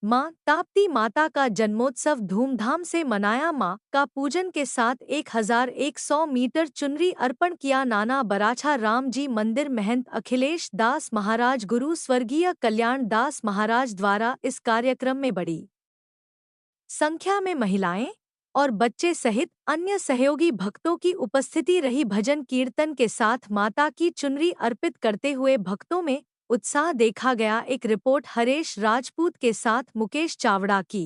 मां ताप्ती माता का जन्मोत्सव धूमधाम से मनाया। मां का पूजन के साथ 1100 मीटर चुनरी अर्पण किया। नाना बराछा राम जी मंदिर महंत अखिलेश दास महाराज गुरु स्वर्गीय कल्याण दास महाराज द्वारा इस कार्यक्रम में बड़ी संख्या में महिलाएं और बच्चे सहित अन्य सहयोगी भक्तों की उपस्थिति रही। भजन कीर्तन के साथ माता की चुनरी अर्पित करते हुए भक्तों में उत्साह देखा गया। एक रिपोर्ट हरेश राजपूत के साथ मुकेश चावड़ा की।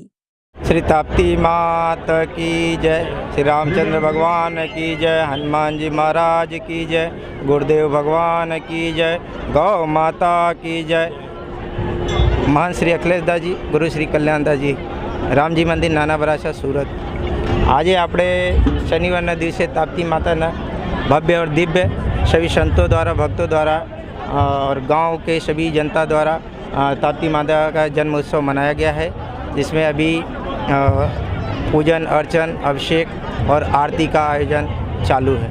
श्री ताप्ती मात की जय, श्री रामचंद्र भगवान की जय, हनुमान जी महाराज की जय, गुरुदेव भगवान की जय, गौ माता की जय। महान श्री अखिलेश दास जी, गुरु श्री कल्याण दास जी, रामजी मंदिर नाना बराछा सूरत। आज આપણે શનિવારના દિવસે તાપ્તી માતાના भव्य और दिव्य सभी संतों द्वारा, भक्तों द्वारा और गांव के सभी जनता द्वारा ताप्ती माता का जन्म उत्सव मनाया गया है, जिसमें अभी पूजन अर्चन अभिषेक और आरती का आयोजन चालू है।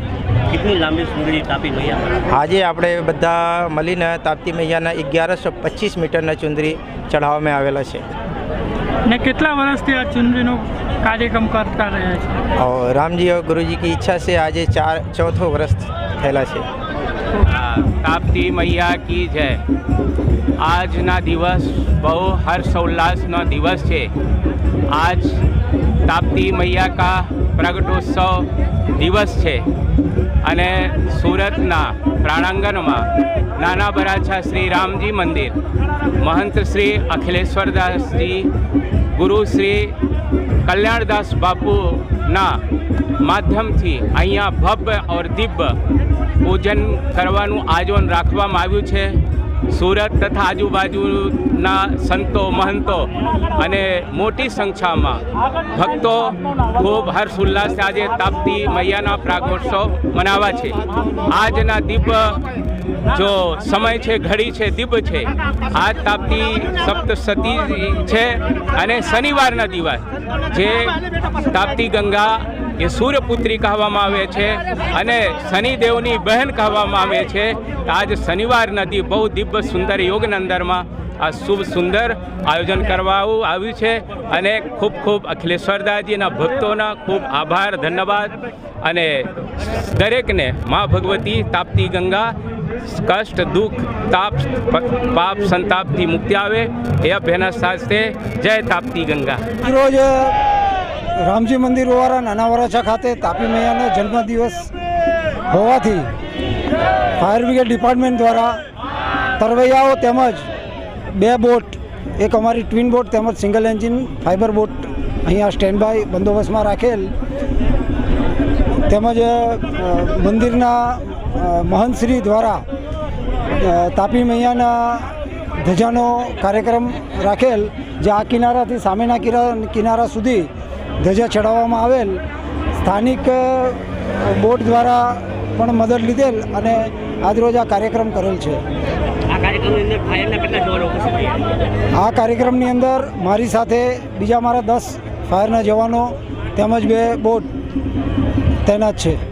कितनी लांबी सुंदरी ताप्ती मैया? आज આપણે બધા મળીને તાપ્તી મૈયાના 1125 મીટરના ચુંદરી ચઢાવવામાં આવેલા છે। ને કેટલા વર્ષથી આ ચુંદરીનો કાર્યક્રમ કરતા રહ્યા છે? और रामजी और गुरुजी की इच्छा से आज चौथो वर्ष થયેલા છે। તાપ્તી મૈયા की जय। આજના દિવસ બહુ હર્ષોલ્લાસનો દિવસ છે। आज તાપ્તી મૈયા का પ્રગટોત્સવ દિવસ છે અને સુરતના પ્રાણાંગણમાં નાના બરાછા શ્રી રામજી મંદિર महंत श्री अखिलेश्वर दास जी गुरु श्री कल्याणदास बापू ना माध्यम थी अहींया भव्य और दिव्य पूजन करवानुं आयोजन राखवामां आव्युं छे। सूरत तथा आजुबाजुना संतो महंतो अने मोटी संख्यामां भक्तो खूब हर्ष उल्लास आज ताप्ती मैयाना प्रागोत्सव मनावा छे। आजना दिव्य जो समय है घड़ी है दिव्य है। आज ताप्ती सप्तशती है अने शनिवारना दिवस जे ताप्ती गंगा ये सूर्यपुत्री कहेवामां आवे छे अने शनिदेवनी बहन कहेवामां आवे छे। आज शनिवारना दी बहु दिव्य सुंदर योगना अंदरमां आ शुभ सुंदर आयोजन करवानुं आव्युं छे अने खूब खूब अखिलेश्वर दासजीना भक्तोना खूब आभार धन्यवाद अने दरेकने माँ भगवती ताप्ती गंगा कष्ट दुख ताप पाप संताप थी मुक्ति आवे ए अभ्यना साथे जय ताप्ती गंगा। रोज रामजी मंदिर वाला नाना वराछा खाते तापी मैयानो जन्मदिवस होवाथी फायर ब्रिगेड डिपार्टमेंट द्वारा तरवैयाओ तेमज बे बोट, एक अमारी ट्विन बोट तेमज सिंगल एंजिन फाइबर बोट अहींया स्टेन्ड बाय बंदोबस्त में राखेल। तेमज मंदिरना महंतश्री द्वारा तापी मैयाना धजानो कार्यक्रम राखेल, जे आ किनाराथी सामेना किनारा सुधी धजा चढ़ाववामां आवेल। स्थानिक बोट द्वारा पण मदद लीधेल अने आज रोज आ कार्यक्रम करेल छे। आ कार्यक्रमनी अंदर मारी साथे बीजा मारा 10 फायरना जवानो तेमज 2 बोट तैनात छे।